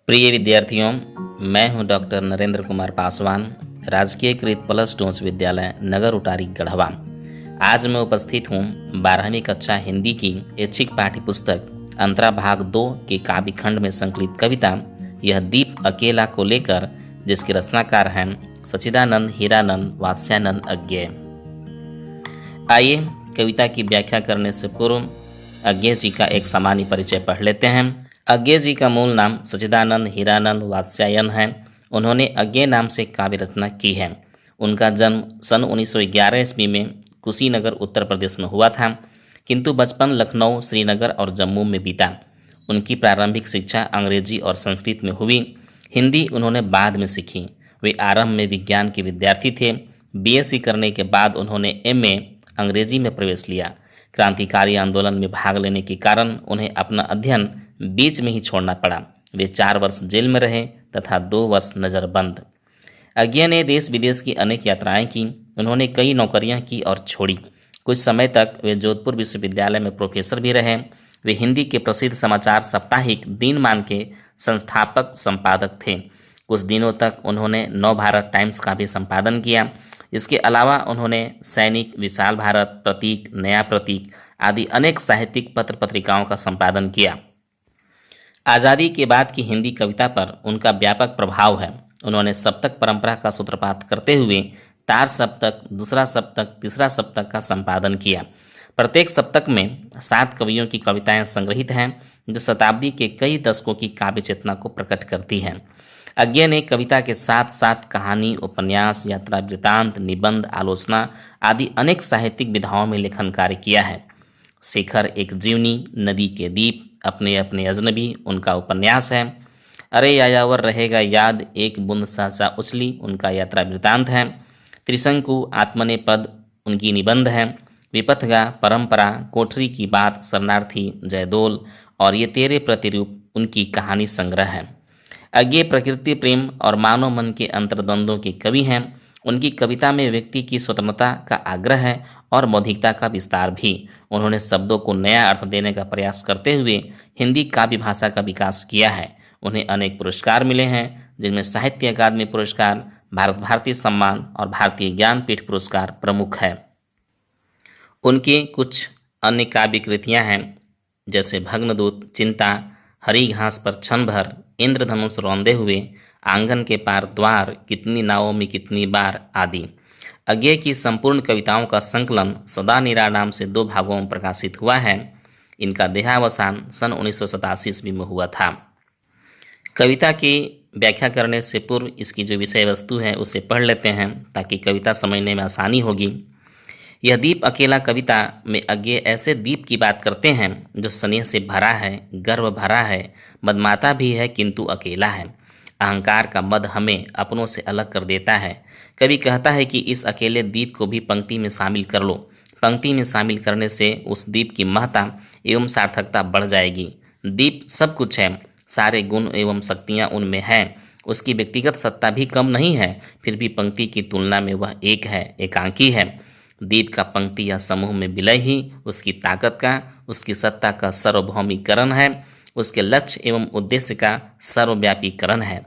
प्रिय विद्यार्थियों, मैं हूं डॉक्टर नरेंद्र कुमार पासवान, राजकीय कृत प्लस टू उच्च विद्यालय नगर उटारी गढ़वा। आज मैं उपस्थित हूं 12वीं कक्षा हिंदी की ऐच्छिक पाठ्य पुस्तक अंतरा भाग 2 के काव्य खंड में संकलित कविता यह दीप अकेला को लेकर, जिसके रचनाकार हैं सच्चिदानंद हीरानंद वात्स्यानंद अज्ञेय। आइए कविता की व्याख्या करने से पूर्व अज्ञेय जी का एक सामान्य परिचय पढ़ लेते हैं। अज्ञेय जी का मूल नाम सच्चिदानंद हीरानंद वात्स्यायन है। उन्होंने अज्ञेय नाम से काव्य रचना की है। उनका जन्म सन 1911 ईस्वी में कुशीनगर उत्तर प्रदेश में हुआ था, किंतु बचपन लखनऊ, श्रीनगर और जम्मू में बीता। उनकी प्रारंभिक शिक्षा अंग्रेजी और संस्कृत में हुई। हिंदी उन्होंने बाद में सीखी। वे आरंभ में विज्ञान के विद्यार्थी थे। बीएससी करने के बाद उन्होंने एमए अंग्रेजी में प्रवेश लिया। क्रांतिकारी आंदोलन में भाग लेने के कारण उन्हें अपना अध्ययन बीच में ही छोड़ना पड़ा। वे 4 वर्ष जेल में रहे तथा 2 वर्ष नज़रबंद। अज्ञेय ने देश विदेश की अनेक यात्राएं की। उन्होंने कई नौकरियां की और छोड़ी। कुछ समय तक वे जोधपुर विश्वविद्यालय में प्रोफेसर भी रहे। वे हिंदी के प्रसिद्ध समाचार साप्ताहिक दिनमान के संस्थापक संपादक थे। कुछ दिनों तक उन्होंने नव भारत टाइम्स का भी संपादन किया। इसके अलावा उन्होंने सैनिक, विशाल भारत, प्रतीक, नया प्रतीक आदि अनेक साहित्यिक पत्र पत्रिकाओं का संपादन किया। आज़ादी के बाद की हिंदी कविता पर उनका व्यापक प्रभाव है। उन्होंने सप्तक परंपरा का सूत्रपात करते हुए तार सप्तक, दूसरा सप्तक, तीसरा सप्तक का संपादन किया। प्रत्येक सप्तक में 7 कवियों की कविताएं संग्रहित हैं, जो शताब्दी के कई दशकों की काव्य चेतना को प्रकट करती हैं। अज्ञेय ने कविता के साथ साथ कहानी, उपन्यास, यात्रा वृत्तांत, निबंध, आलोचना आदि अनेक साहित्यिक विधाओं में लेखन कार्य किया है। शेखर एक जीवनी, नदी के दीप, अपने अपने अजनबी उनका उपन्यास है। अरे यायावर रहेगा याद, एक बूंद सा उछली उनका यात्रा वृत्तांत है। त्रिशंकु आत्मने पद उनकी निबंध है। विपथगा, परंपरा, कोठरी की बात, शरणार्थी, जयदोल और ये तेरे प्रतिरूप उनकी कहानी संग्रह है। अज्ञेय प्रकृति प्रेम और मानव मन के अंतर्द्वंद्वों के कवि हैं। उनकी कविता में व्यक्ति की स्वतंत्रता का आग्रह है और मौलिकता का विस्तार भी। उन्होंने शब्दों को नया अर्थ देने का प्रयास करते हुए हिंदी काव्य भाषा का विकास किया है। उन्हें अनेक पुरस्कार मिले हैं, जिनमें साहित्य अकादमी पुरस्कार, भारत भारती सम्मान और भारतीय ज्ञानपीठ पुरस्कार प्रमुख है। उनकी कुछ अन्य काव्य कृतियाँ हैं, जैसे भग्नदूत, चिंता, हरी घास पर क्षण भर, इंद्रधनुष रौंदे हुए, आंगन के पार द्वार, कितनी नावों में कितनी बार आदि। अज्ञेय की संपूर्ण कविताओं का संकलन सदा निरा नाम से 2 भागों में प्रकाशित हुआ है। इनका देहावसान सन 1987 ईस्वी में हुआ था। कविता की व्याख्या करने से पूर्व इसकी जो विषय वस्तु है उसे पढ़ लेते हैं, ताकि कविता समझने में आसानी होगी। यह दीप अकेला कविता में अज्ञेय ऐसे दीप की बात करते हैं जो स्नेह से भरा है, गर्व भरा है, मदमाता भी है किंतु अकेला है। अहंकार का मद हमें अपनों से अलग कर देता है। कवि कहता है कि इस अकेले दीप को भी पंक्ति में शामिल कर लो। पंक्ति में शामिल करने से उस दीप की महत्ता एवं सार्थकता बढ़ जाएगी। दीप सब कुछ है, सारे गुण एवं शक्तियाँ उनमें हैं। उसकी व्यक्तिगत सत्ता भी कम नहीं है, फिर भी पंक्ति की तुलना में वह एक है, एकांकी है। दीप का पंक्ति या समूह में विलय ही उसकी ताकत का, उसकी सत्ता का सार्वभौमिकरण है, उसके लक्ष्य एवं उद्देश्य का सर्वव्यापीकरण है।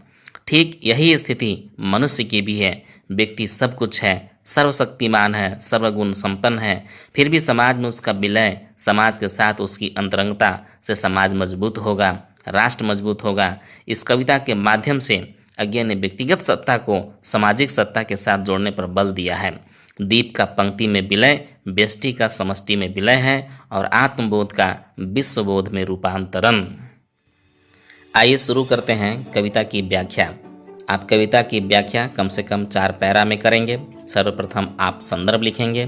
ठीक यही स्थिति मनुष्य की भी है। व्यक्ति सब कुछ है, सर्वशक्तिमान है, सर्वगुण संपन्न है, फिर भी समाज में उसका विलय, समाज के साथ उसकी अंतरंगता से समाज मजबूत होगा, राष्ट्र मजबूत होगा। इस कविता के माध्यम से अज्ञेय ने व्यक्तिगत सत्ता को सामाजिक सत्ता के साथ जोड़ने पर बल दिया है। दीप का पंक्ति में विलय, व्यष्टि का समष्टि में विलय है और आत्मबोध का विश्वबोध में रूपांतरण। आइए शुरू करते हैं कविता की व्याख्या। आप कविता की व्याख्या कम से कम 4 पैरा में करेंगे। सर्वप्रथम आप संदर्भ लिखेंगे,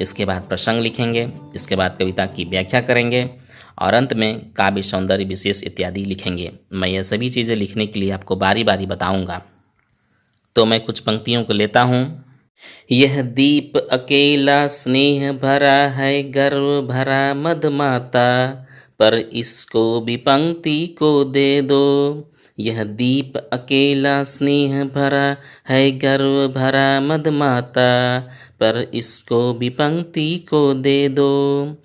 इसके बाद प्रसंग लिखेंगे, इसके बाद कविता की व्याख्या करेंगे और अंत में काव्य सौंदर्य विशेष इत्यादि लिखेंगे। मैं ये सभी चीज़ें लिखने के लिए आपको बारी बारी बताऊंगा। तो मैं कुछ पंक्तियों को लेता हूँ। यह दीप अकेला स्नेह भरा है, गर्व भरा मदमाता, पर इसको भी पंक्ति को दे दो। यह दीप अकेला स्नेह भरा है, गर्व भरा मदमाता, पर इसको भी पंक्ति को दे दो।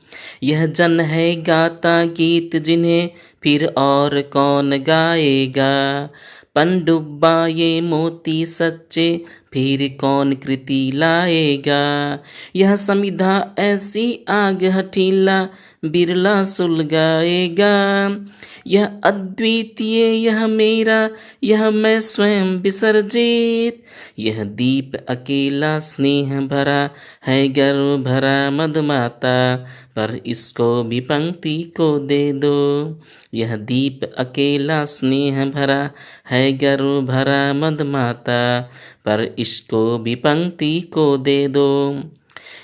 यह जन है गाता गीत, जिन्हें फिर और कौन गाएगा। पनडुब्बा ये मोती सच्चे, फिर कौन कृति लाएगा। यह समिधा ऐसी आग हठीला, बिरला सुलगाएगा। यह अद्वितीय, यह मेरा, यह मैं स्वयं विसर्जित। यह दीप अकेला स्नेह भरा, है गर्व भरा मदमाता, पर इसको भी पंक्ति को दे दो। यह दीप अकेला स्नेह भरा, है गर्व भरा मदमाता, पर इसको भी पंक्ति को दे दो।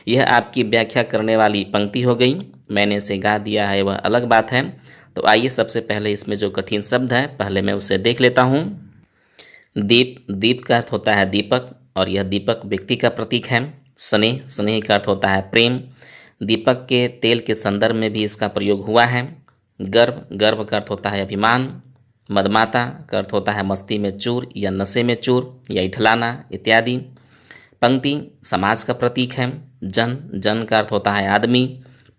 यह आपकी व्याख्या करने वाली पंक्ति हो गई। मैंने इसे गा दिया है वह अलग बात है। तो आइए सबसे पहले इसमें जो कठिन शब्द है पहले मैं उसे देख लेता हूँ। दीप, दीप का अर्थ होता है दीपक, और यह दीपक व्यक्ति का प्रतीक है। स्नेह, स्नेह का अर्थ होता है प्रेम। दीपक के तेल के संदर्भ में भी इसका प्रयोग हुआ है। गर्व, गर्व का अर्थ होता है अभिमान। मदमाता का अर्थ होता है मस्ती में चूर या नशे में चूर या इठलाना इत्यादि। पंक्ति समाज का प्रतीक है। जन, जन का अर्थ होता है आदमी।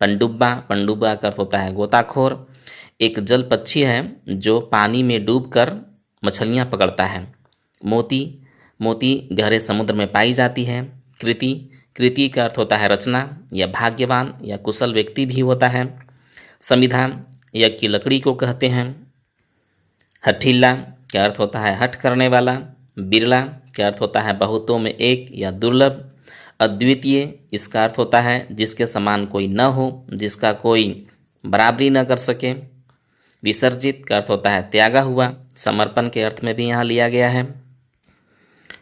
पनडुब्बा, पनडुब्बा का अर्थ होता है गोताखोर। एक जल पक्षी है जो पानी में डूबकर मछलियाँ पकड़ता है। मोती, मोती गहरे समुद्र में पाई जाती है। कृति, कृति का अर्थ होता है रचना या भाग्यवान या कुशल व्यक्ति भी होता है। संविधान यज्ञ की लकड़ी को कहते हैं। हठीला का अर्थ होता है हठ करने वाला। बिरला का अर्थ होता है बहुतों में एक या दुर्लभ। अद्वितीय इसका अर्थ होता है जिसके समान कोई न हो, जिसका कोई बराबरी न कर सके। विसर्जित का अर्थ होता है त्यागा हुआ। समर्पण के अर्थ में भी यहाँ लिया गया है।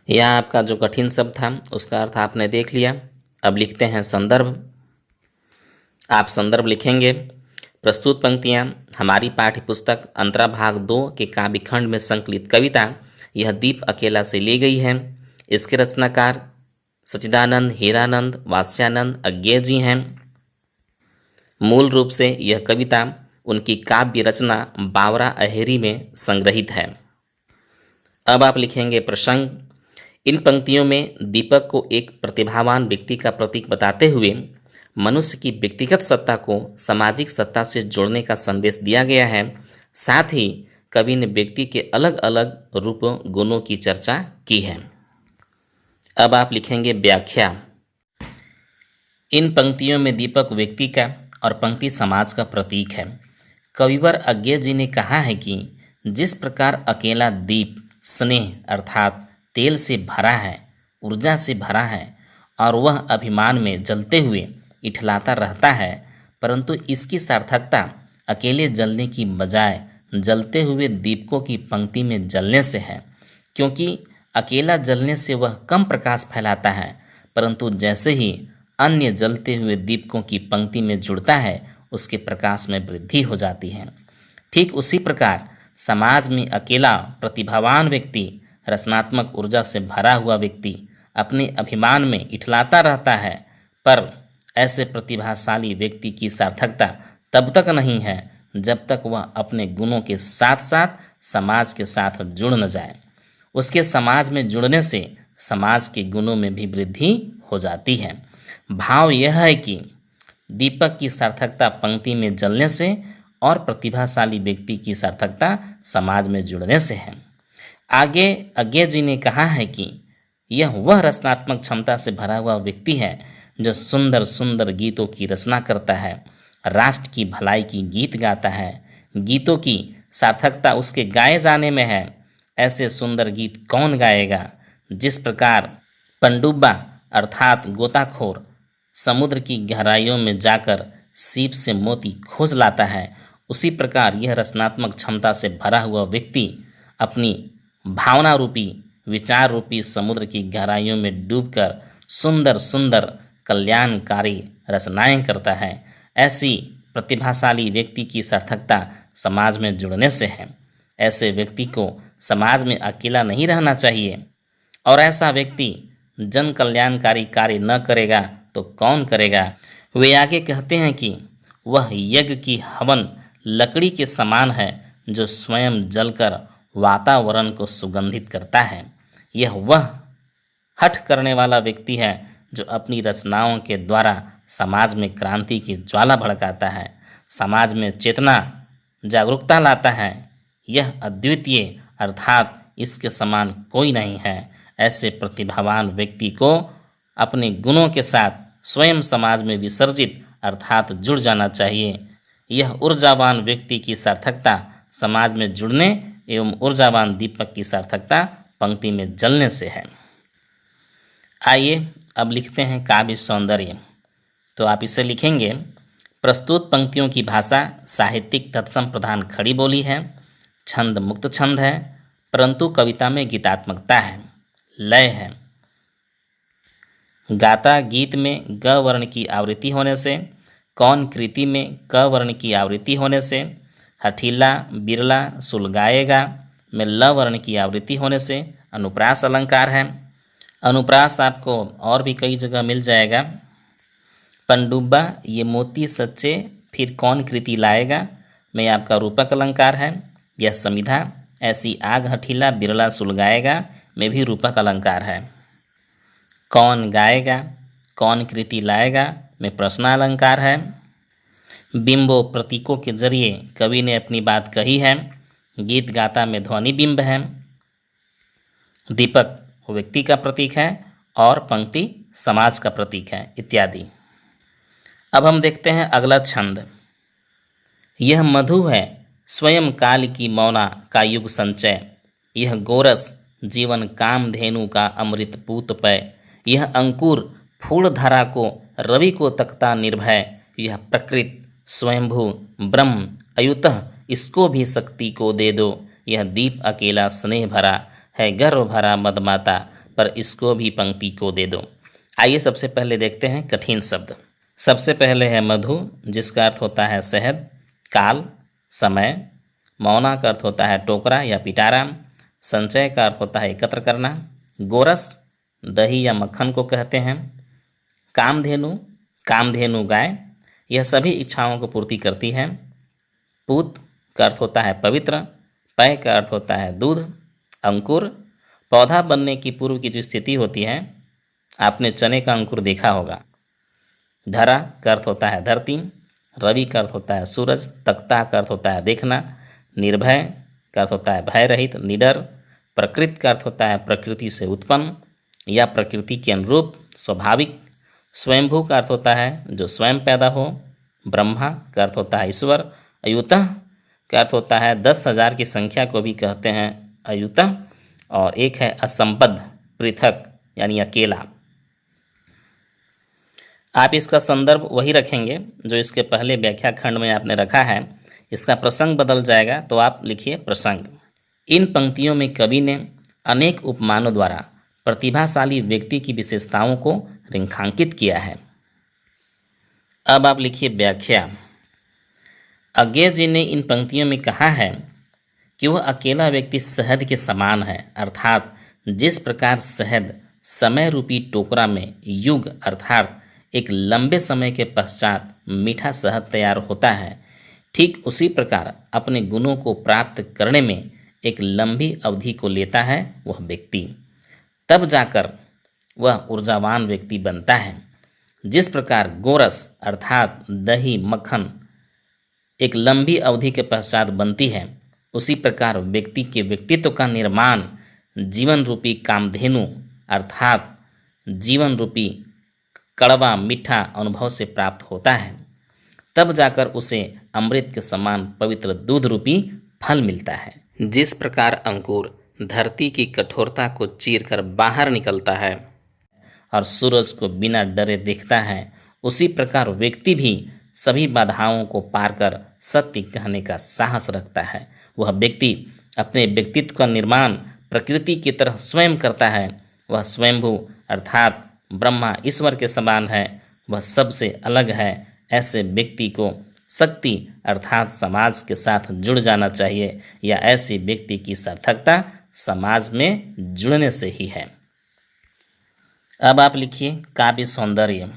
यहाँ आपका जो कठिन शब्द था उसका अर्थ आपने देख लिया। अब लिखते हैं संदर्भ। आप संदर्भ लिखेंगे। प्रस्तुत पंक्तियाँ हमारी पाठ्य पुस्तक अंतरा भाग 2 के काव्यखंड में संकलित कविता यह दीप अकेला से ली गई है। इसके रचनाकार सच्चिदानंद हीरानंद वात्स्यानंद अज्ञेय जी हैं। मूल रूप से यह कविता उनकी काव्य रचना बावरा अहेरी में संग्रहित है। अब आप लिखेंगे प्रसंग। इन पंक्तियों में दीपक को एक प्रतिभावान व्यक्ति का प्रतीक बताते हुए मनुष्य की व्यक्तिगत सत्ता को सामाजिक सत्ता से जोड़ने का संदेश दिया गया है। साथ ही कवि ने व्यक्ति के अलग अलग रूपों गुणों की चर्चा की है। अब आप लिखेंगे व्याख्या। इन पंक्तियों में दीपक व्यक्ति का और पंक्ति समाज का प्रतीक है। कविवर अज्ञेय जी ने कहा है कि जिस प्रकार अकेला दीप स्नेह अर्थात तेल से भरा है, ऊर्जा से भरा है और वह अभिमान में जलते हुए इठलाता रहता है, परंतु इसकी सार्थकता अकेले जलने की बजाय जलते हुए दीपकों की पंक्ति में जलने से है। क्योंकि अकेला जलने से वह कम प्रकाश फैलाता है, परंतु जैसे ही अन्य जलते हुए दीपकों की पंक्ति में जुड़ता है उसके प्रकाश में वृद्धि हो जाती है। ठीक उसी प्रकार समाज में अकेला प्रतिभावान व्यक्ति, रचनात्मक ऊर्जा से भरा हुआ व्यक्ति अपने अभिमान में इठलाता रहता है, पर ऐसे प्रतिभाशाली व्यक्ति की सार्थकता तब तक नहीं है जब तक वह अपने गुणों के साथ साथ समाज के साथ जुड़ न जाए। उसके समाज में जुड़ने से समाज के गुणों में भी वृद्धि हो जाती है। भाव यह है कि दीपक की सार्थकता पंक्ति में जलने से और प्रतिभाशाली व्यक्ति की सार्थकता समाज में जुड़ने से है। आगे अज्ञेय जी ने कहा है कि यह वह रचनात्मक क्षमता से भरा हुआ व्यक्ति है जो सुंदर सुंदर गीतों की रचना करता है, राष्ट्र की भलाई की गीत गाता है। गीतों की सार्थकता उसके गाए जाने में है। ऐसे सुंदर गीत कौन गाएगा? जिस प्रकार पनडुब्बा अर्थात गोताखोर समुद्र की गहराइयों में जाकर सीप से मोती खोज लाता है, उसी प्रकार यह रचनात्मक क्षमता से भरा हुआ व्यक्ति अपनी भावना रूपी विचार रूपी समुद्र की गहराइयों में डूबकर सुंदर सुंदर कल्याणकारी रचनाएं करता है। ऐसी प्रतिभाशाली व्यक्ति की सार्थकता समाज में जुड़ने से है। ऐसे व्यक्ति को समाज में अकेला नहीं रहना चाहिए, और ऐसा व्यक्ति जन कल्याणकारी कार्य न करेगा तो कौन करेगा? वे आगे कहते हैं कि वह यज्ञ की हवन लकड़ी के समान है जो स्वयं जलकर वातावरण को सुगंधित करता है। यह वह हठ करने वाला व्यक्ति है जो अपनी रचनाओं के द्वारा समाज में क्रांति की ज्वाला भड़काता है, समाज में चेतना जागरूकता लाता है। यह अद्वितीय अर्थात इसके समान कोई नहीं है। ऐसे प्रतिभावान व्यक्ति को अपने गुणों के साथ स्वयं समाज में विसर्जित अर्थात जुड़ जाना चाहिए। यह ऊर्जावान व्यक्ति की सार्थकता समाज में जुड़ने एवं ऊर्जावान दीपक की सार्थकता पंक्ति में जलने से है। आइए अब लिखते हैं काव्य सौंदर्य। तो आप इसे लिखेंगे, प्रस्तुत पंक्तियों की भाषा साहित्यिक तत्सम प्रधान खड़ी बोली है, छंद मुक्त छंद है, परंतु कविता में गीतात्मकता है, लय है। गाता गीत में ग वर्ण की आवृत्ति होने से, कौन कृति में क वर्ण की आवृत्ति होने से, हठीला बिरला सुलगाएगा में ल वर्ण की आवृत्ति होने से अनुप्रास अलंकार है। अनुप्रास आपको और भी कई जगह मिल जाएगा। पनडुब्बा ये मोती सच्चे फिर कौन कृति लाएगा में आपका रूपक अलंकार है। यह समिधा ऐसी आग हठीला बिरला सुलगाएगा में भी रूपक अलंकार है। कौन गाएगा कौन कृति लाएगा में प्रश्नालंकार है। बिंबो प्रतीकों के जरिए कवि ने अपनी बात कही है। गीत गाता में ध्वनि बिंब है। दीपक व्यक्ति का प्रतीक है और पंक्ति समाज का प्रतीक है इत्यादि। अब हम देखते हैं अगला छंद। यह मधु है स्वयं काल की मौना का युग संचय, यह गोरस जीवन काम धेनु का अमृत पूत पय, यह अंकुर फूल धरा को रवि को तकता निर्भय, यह प्रकृत स्वयंभू ब्रह्म अयुतः इसको भी शक्ति को दे दो, यह दीप अकेला स्नेह भरा है गर्व भरा मदमाता पर इसको भी पंक्ति को दे दो। आइए सबसे पहले देखते हैं कठिन शब्द। सबसे पहले है मधु जिसका अर्थ होता है शहद, काल समय, मौना का अर्थ होता है टोकरा या पिटारा, संचय का अर्थ होता है एकत्र करना, गोरस दही या मक्खन को कहते हैं, कामधेनु गाय यह सभी इच्छाओं को पूर्ति करती है, पूत का अर्थ होता है पवित्र, पय का अर्थ होता है दूध, अंकुर पौधा बनने की पूर्व की जो स्थिति होती है, आपने चने का अंकुर देखा होगा। धरा का अर्थ होता है धरती, रवि का अर्थ होता है सूरज, तख्ता का अर्थ होता है देखना, निर्भय का अर्थ होता है भय रहित निडर, प्रकृत का अर्थ होता है प्रकृति से उत्पन्न या प्रकृति के अनुरूप स्वाभाविक, स्वयंभू का अर्थ होता है जो स्वयं पैदा हो, ब्रह्मा का अर्थ होता है ईश्वर, अयुतः का अर्थ होता है 10,000 की संख्या को भी कहते हैं अयुतः, और एक है असंबद्ध पृथक यानी अकेला। आप इसका संदर्भ वही रखेंगे जो इसके पहले व्याख्या खंड में आपने रखा है। इसका प्रसंग बदल जाएगा तो आप लिखिए प्रसंग। इन पंक्तियों में कवि ने अनेक उपमानों द्वारा प्रतिभाशाली व्यक्ति की विशेषताओं को रेखांकित किया है। अब आप लिखिए व्याख्या। अज्ञे जी ने इन पंक्तियों में कहा है कि वह अकेला व्यक्ति शहद के समान है, अर्थात जिस प्रकार शहद समय रूपी टोकरा में युग अर्थात एक लंबे समय के पश्चात मीठा शहद तैयार होता है, ठीक उसी प्रकार अपने गुणों को प्राप्त करने में एक लंबी अवधि को लेता है वह व्यक्ति, तब जाकर वह ऊर्जावान व्यक्ति बनता है। जिस प्रकार गोरस अर्थात दही मक्खन एक लंबी अवधि के पश्चात बनती है, उसी प्रकार व्यक्ति के व्यक्तित्व का निर्माण जीवन रूपी कामधेनु अर्थात जीवन रूपी कड़वा मीठा अनुभव से प्राप्त होता है, तब जाकर उसे अमृत के समान पवित्र दूध रूपी फल मिलता है। जिस प्रकार अंकुर धरती की कठोरता को चीरकर बाहर निकलता है और सूरज को बिना डरे देखता है, उसी प्रकार व्यक्ति भी सभी बाधाओं को पार कर सत्य कहने का साहस रखता है। वह व्यक्ति अपने व्यक्तित्व का निर्माण प्रकृति की तरह स्वयं करता है। वह स्वयंभू अर्थात ब्रह्मा ईश्वर के समान है, वह सबसे अलग है। ऐसे व्यक्ति को शक्ति अर्थात समाज के साथ जुड़ जाना चाहिए, या ऐसे व्यक्ति की सार्थकता समाज में जुड़ने से ही है। अब आप लिखिए काव्य सौंदर्य।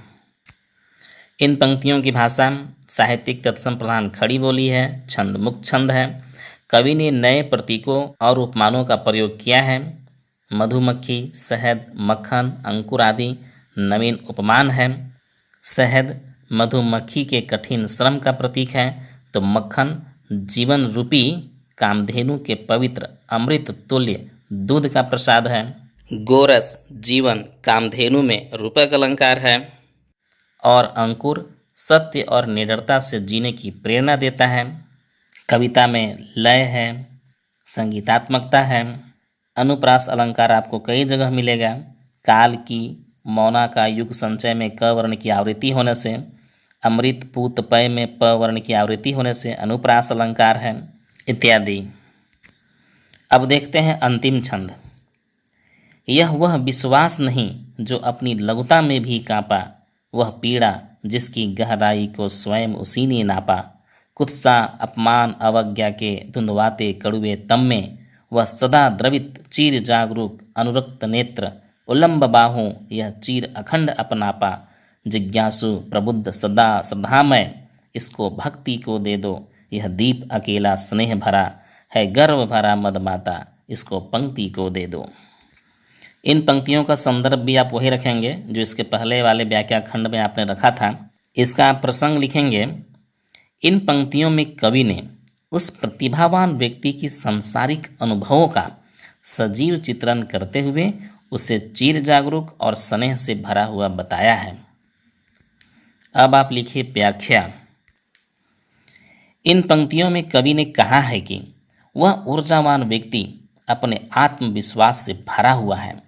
इन पंक्तियों की भाषा साहित्यिक तत्सम प्रधान खड़ी बोली है, छंद मुक्त छंद है। कवि ने नए प्रतीकों और उपमानों का प्रयोग किया है। मधुमक्खी शहद मक्खन अंकुर आदि नवीन उपमान है। शहद मधुमक्खी के कठिन श्रम का प्रतीक है, तो मक्खन जीवन रूपी कामधेनु के पवित्र अमृत तुल्य दूध का प्रसाद है। गोरस जीवन कामधेनु में रूपक अलंकार है और अंकुर सत्य और निडरता से जीने की प्रेरणा देता है। कविता में लय है, संगीतात्मकता है। अनुप्रास अलंकार आपको कई जगह मिलेगा। काल की मौना का युग संचय में क वर्ण की आवृत्ति होने से, अमृत पूत पय में प वर्ण की आवृत्ति होने से अनुप्रास अलंकार है, इत्यादि। अब देखते हैं अंतिम छंद। यह वह विश्वास नहीं जो अपनी लघुता में भी कांपा, वह पीड़ा जिसकी गहराई को स्वयं उसी ने नापा। कुत्सा अपमान अवज्ञा के धुंधवाते कड़ुए तम में, वह सदा द्रवित चीर जागरूक अनुरक्त नेत्र, उलंब बाहों यह चीर अखंड अपनापा। जिज्ञासु प्रबुद्ध सदा श्रद्धामय, इसको भक्ति को दे दो। यह दीप अकेला स्नेह भरा है, गर्व भरा मदमाता, इसको पंक्ति को दे दो। इन पंक्तियों का संदर्भ भी आप वही रखेंगे जो इसके पहले वाले व्याख्या खंड में आपने रखा था। इसका आप प्रसंग लिखेंगे। इन पंक्तियों में कवि ने उस प्रतिभावान व्यक्ति की सांसारिक अनुभवों का सजीव चित्रण करते हुए उसे चीर जागरूक और स्नेह से भरा हुआ बताया है। अब आप लिखिए व्याख्या। इन पंक्तियों में कवि ने कहा है कि वह ऊर्जावान व्यक्ति अपने आत्मविश्वास से भरा हुआ है।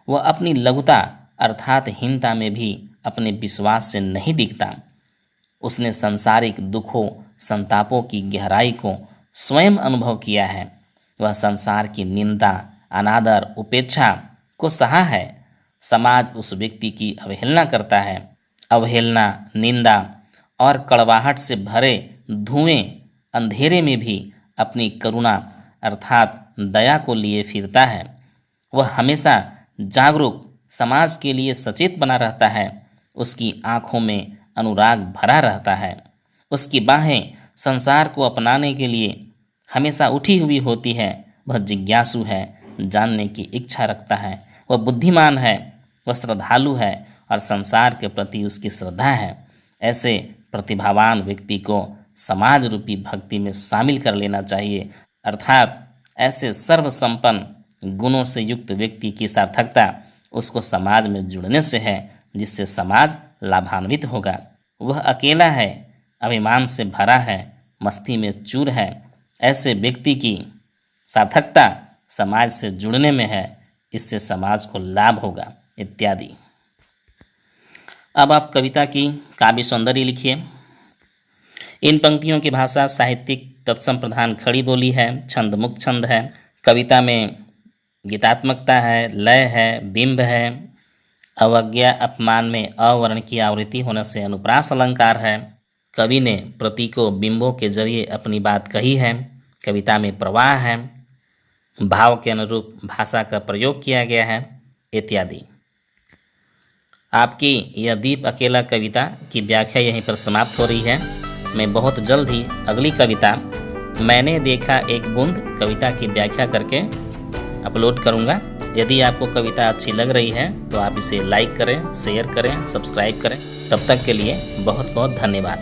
वह अपनी लघुता अर्थात हीनता में भी अपने विश्वास से नहीं दिखता। उसने सांसारिक दुखों संतापों की गहराई को स्वयं अनुभव किया है। वह संसार की निंदा अनादर उपेक्षा को सहा है। समाज उस व्यक्ति की अवहेलना करता है। अवहेलना निंदा और कड़वाहट से भरे धुएं अंधेरे में भी अपनी करुणा अर्थात दया को लिए फिरता है। वह हमेशा जागरूक समाज के लिए सचेत बना रहता है। उसकी आंखों में अनुराग भरा रहता है। उसकी बाहें संसार को अपनाने के लिए हमेशा उठी हुई होती है। वह जिज्ञासु है, जानने की इच्छा रखता है। वह बुद्धिमान है, वह श्रद्धालु है और संसार के प्रति उसकी श्रद्धा है। ऐसे प्रतिभावान व्यक्ति को समाज रूपी भक्ति में शामिल कर लेना चाहिए। अर्थात ऐसे सर्वसंपन्न गुणों से युक्त व्यक्ति की सार्थकता उसको समाज में जुड़ने से है, जिससे समाज लाभान्वित होगा। वह अकेला है, अभिमान से भरा है, मस्ती में चूर है। ऐसे व्यक्ति की सार्थकता समाज से जुड़ने में है, इससे समाज को लाभ होगा, इत्यादि। अब आप कविता की काव्य सौंदर्य लिखिए। इन पंक्तियों की भाषा साहित्यिक तत्सम प्रधान खड़ी बोली है, छंद मुक्त छंद है। कविता में गीतात्मकता है, लय है, बिंब है। अवज्ञा अपमान में अवर्ण की आवृत्ति होने से अनुप्रास अलंकार है। कवि ने प्रतीकों बिंबों के जरिए अपनी बात कही है। कविता में प्रवाह है, भाव के अनुरूप भाषा का प्रयोग किया गया है, इत्यादि। आपकी यह दीप अकेला कविता की व्याख्या यहीं पर समाप्त हो रही है। मैं बहुत जल्द ही अगली कविता मैंने देखा एक बूंद कविता की व्याख्या करके अपलोड करूँगा। यदि आपको कविता अच्छी लग रही है तो आप इसे लाइक करें, शेयर करें, सब्सक्राइब करें। तब तक के लिए बहुत बहुत धन्यवाद।